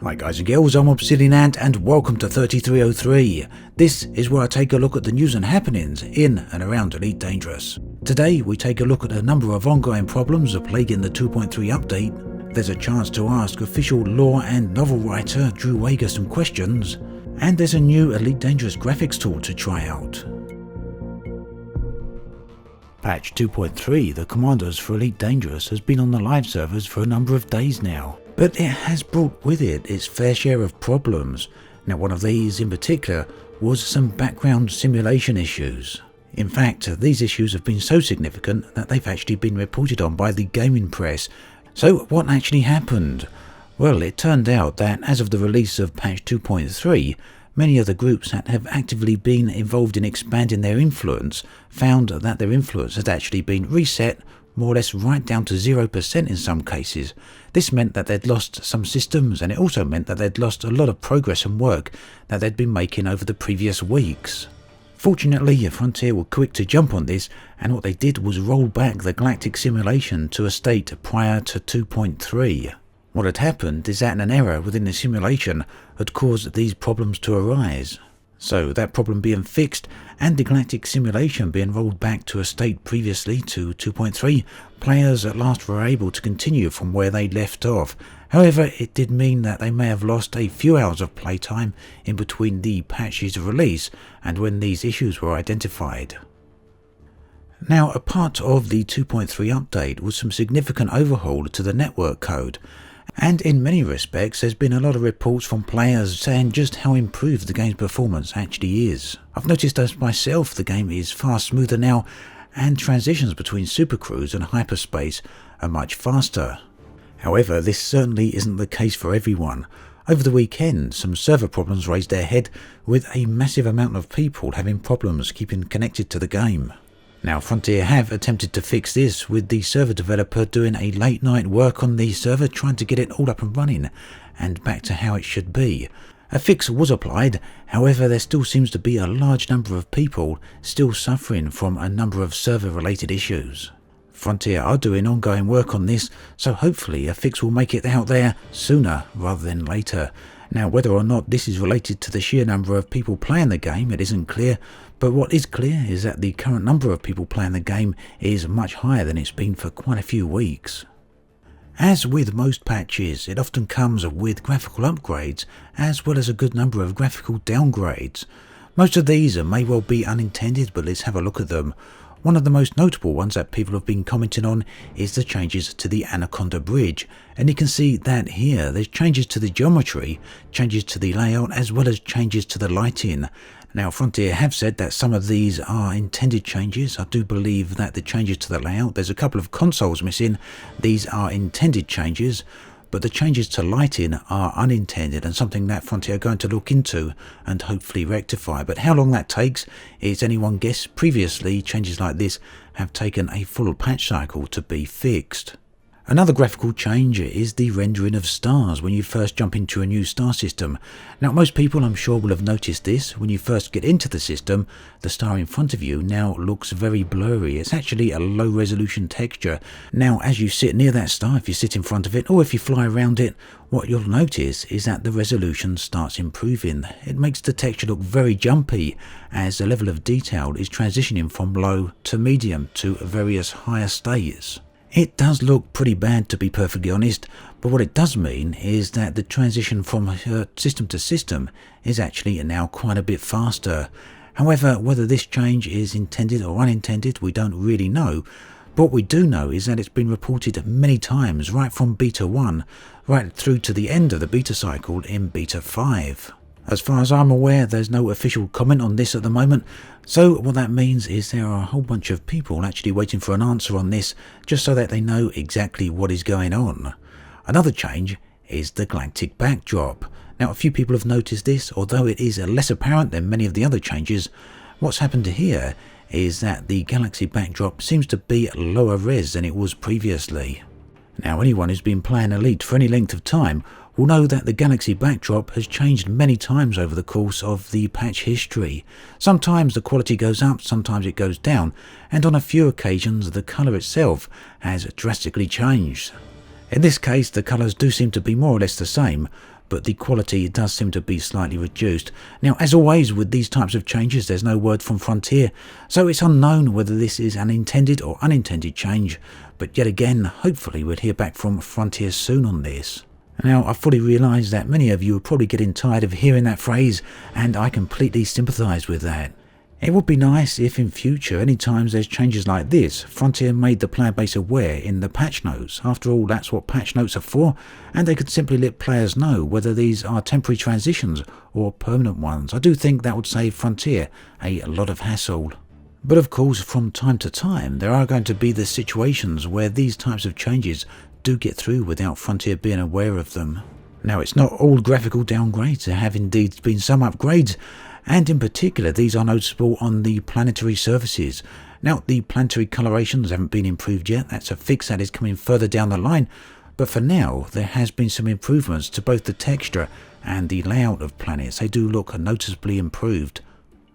Hi guys and girls, I'm Obsidian Ant and welcome to 3303. This is where I take a look at the news and happenings in and around Elite Dangerous. Today we take a look at a number of ongoing problems plaguing the 2.3 update. There's a chance to ask official lore and novel writer Drew Wagar some questions, and there's a new Elite Dangerous graphics tool to try out. Patch 2.3, the Commandos for Elite Dangerous, has been on the live servers for a number of days now. But it has brought with it its fair share of problems. Now, one of these in particular was some background simulation issues. In fact, these issues have been so significant that they've actually been reported on by the gaming press. So what actually happened? Well, it turned out that as of the release of patch 2.3, many of the groups that have actively been involved in expanding their influence found that their influence had actually been reset more or less right down to 0% in some cases. This meant that they'd lost some systems, and it also meant that they'd lost a lot of progress and work that they'd been making over the previous weeks. Fortunately, Frontier were quick to jump on this, and what they did was roll back the galactic simulation to a state prior to 2.3. What had happened is that an error within the simulation had caused these problems to arise. So that problem being fixed and the galactic simulation being rolled back to a state previously to 2.3, players at last were able to continue from where they left off. However, it did mean that they may have lost a few hours of playtime in between the patch's release and when these issues were identified. Now, a part of the 2.3 update was some significant overhaul to the network code. And in many respects, there's been a lot of reports from players saying just how improved the game's performance actually is. I've noticed as myself the game is far smoother now, and transitions between supercruise and hyperspace are much faster. However, this certainly isn't the case for everyone. Over the weekend, some server problems raised their head, with a massive amount of people having problems keeping connected to the game. Now, Frontier have attempted to fix this, with the server developer doing a late night work on the server trying to get it all up and running and back to how it should be. A fix was applied, however there still seems to be a large number of people still suffering from a number of server related issues. Frontier are doing ongoing work on this, so hopefully a fix will make it out there sooner rather than later. Now, whether or not this is related to the sheer number of people playing the game, it isn't clear, but what is clear is that the current number of people playing the game is much higher than it's been for quite a few weeks. As with most patches, it often comes with graphical upgrades as well as a good number of graphical downgrades. Most of these may well be unintended, but let's have a look at them. One of the most notable ones that people have been commenting on is the changes to the Anaconda Bridge, and you can see that here there's changes to the geometry, changes to the layout, as well as changes to the lighting. Now, Frontier have said that some of these are intended changes. I do believe that the changes to the layout, there's a couple of consoles missing, these are intended changes, but the changes to lighting are unintended and something that Frontier are going to look into and hopefully rectify. But how long that takes is anyone guess. Previously, changes like this have taken a full patch cycle to be fixed. Another graphical change is the rendering of stars when you first jump into a new star system. Now, most people I'm sure will have noticed this. When you first get into the system, the star in front of you now looks very blurry. It's actually a low resolution texture. Now, as you sit near that star, if you sit in front of it or if you fly around it, what you'll notice is that the resolution starts improving. It makes the texture look very jumpy as the level of detail is transitioning from low to medium to various higher states. It does look pretty bad, to be perfectly honest, but what it does mean is that the transition from system to system is actually now quite a bit faster. However, whether this change is intended or unintended, we don't really know. But what we do know is that it's been reported many times, right from Beta 1, right through to the end of the beta cycle in Beta 5. As far as I'm aware, there's no official comment on this at the moment, so what that means is there are a whole bunch of people actually waiting for an answer on this, just so that they know exactly what is going on. Another change is the galactic backdrop. Now, a few people have noticed this, although it is less apparent than many of the other changes. What's happened here is that the galaxy backdrop seems to be lower res than it was previously. Now, anyone who's been playing Elite for any length of time will know that the galaxy backdrop has changed many times over the course of the patch history. Sometimes the quality goes up, sometimes it goes down, and on a few occasions the colour itself has drastically changed. In this case, the colours do seem to be more or less the same, but the quality does seem to be slightly reduced. Now, as always with these types of changes, there's no word from Frontier, so it's unknown whether this is an intended or unintended change, but yet again, hopefully we'll hear back from Frontier soon on this. Now, I fully realise that many of you are probably getting tired of hearing that phrase, and I completely sympathise with that. It would be nice if in future, any times there's changes like this, Frontier made the player base aware in the patch notes. After all, that's what patch notes are for, and they could simply let players know whether these are temporary transitions or permanent ones. I do think that would save Frontier a lot of hassle. But of course, from time to time, there are going to be the situations where these types of changes do get through without Frontier being aware of them. Now, it's not all graphical downgrades. There have indeed been some upgrades, and in particular these are noticeable on the planetary surfaces. Now, the planetary colorations haven't been improved yet. That's a fix that is coming further down the line, but for now there has been some improvements to both the texture and the layout of planets. They do look noticeably improved.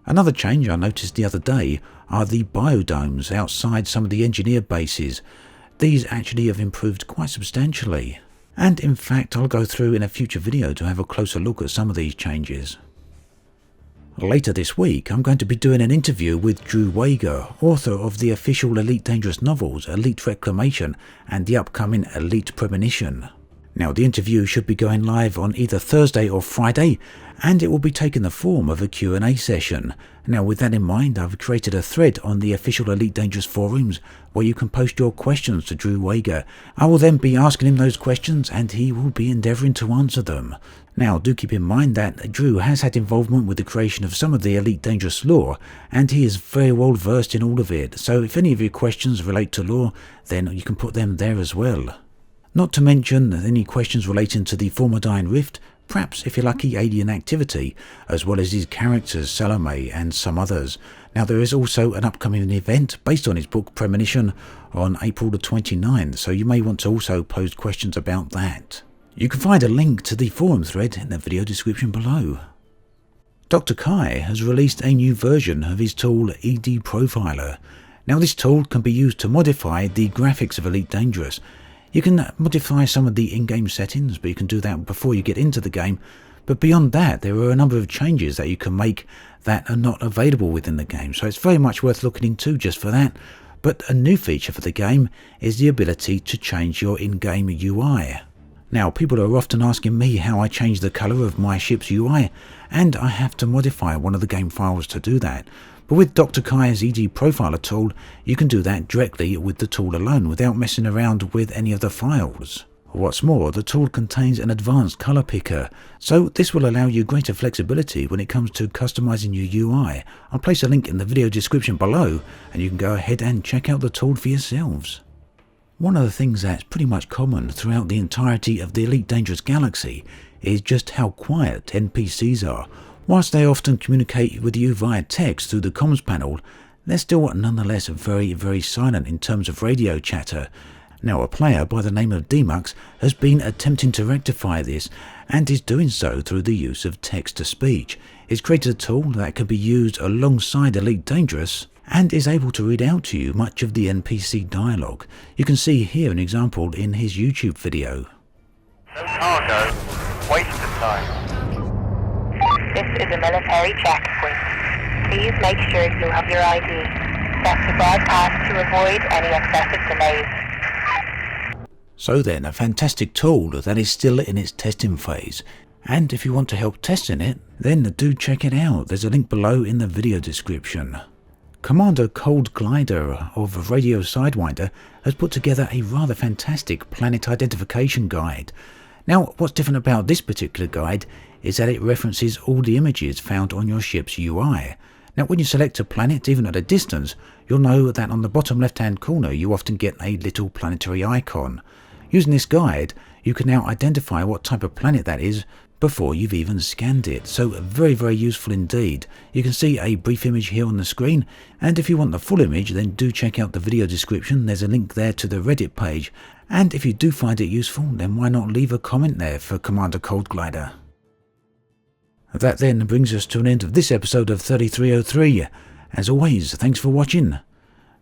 Another change I noticed the other day are the biodomes outside some of the engineer bases. These actually have improved quite substantially, and in fact I'll go through in a future video to have a closer look at some of these changes. Later this week, I'm going to be doing an interview with Drew Wagar, author of the official Elite Dangerous novels Elite Reclamation and the upcoming Elite Premonition. Now, the interview should be going live on either Thursday or Friday, and it will be taking the form of a Q&A session. Now, with that in mind, I've created a thread on the official Elite Dangerous forums where you can post your questions to Drew Wagar. I will then be asking him those questions, and he will be endeavouring to answer them. Now, do keep in mind that Drew has had involvement with the creation of some of the Elite Dangerous lore, and he is very well versed in all of it, so if any of your questions relate to lore, then you can put them there as well. Not to mention any questions relating to the Formidine Rift, perhaps if you're lucky alien activity, as well as his characters Salome and some others. Now, there is also an upcoming event based on his book Premonition on April the 29th, so you may want to also post questions about that. You can find a link to the forum thread in the video description below. Dr. Kai has released a new version of his tool EDProflier. Now, this tool can be used to modify the graphics of Elite Dangerous. You can modify some of the in-game settings, but you can do that before you get into the game. But beyond that, there are a number of changes that you can make that are not available within the game, so it's very much worth looking into just for that. But a new feature for the game is the ability to change your in-game UI. Now, people are often asking me how I change the colour of my ship's UI, and I have to modify one of the game files to do that. But with Dr. Kai's EDProflier tool, you can do that directly with the tool alone without messing around with any of the files. What's more, the tool contains an advanced colour picker, so this will allow you greater flexibility when it comes to customising your UI. I'll place a link in the video description below, and you can go ahead and check out the tool for yourselves. One of the things that's pretty much common throughout the entirety of the Elite Dangerous galaxy is just how quiet NPCs are. Whilst they often communicate with you via text through the comms panel, they're still nonetheless very, very silent in terms of radio chatter. Now, a player by the name of Demux has been attempting to rectify this, and is doing so through the use of text-to-speech. He's created a tool that can be used alongside Elite Dangerous, and is able to read out to you much of the NPC dialogue. You can see here an example in his YouTube video. No cargo, waste of time. This is a military checkpoint. Please make sure you have your ID. Set to broadcast to avoid any excessive delays. So then, a fantastic tool that is still in its testing phase. And if you want to help testing it, then do check it out. There's a link below in the video description. Commander Cold Glider of Radio Sidewinder has put together a rather fantastic planet identification guide. Now, what's different about this particular guide is that it references all the images found on your ship's UI. Now, when you select a planet, even at a distance, you'll know that on the bottom left-hand corner you often get a little planetary icon. Using this guide, you can now identify what type of planet that is before you've even scanned it. So very, very useful indeed. You can see a brief image here on the screen, and if you want the full image, then do check out the video description. There's a link there to the Reddit page, and if you do find it useful, then why not leave a comment there for Commander Cold Glider. That then brings us to an end of this episode of 3303. As always, thanks for watching,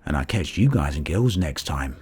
and I'll catch you guys and girls next time.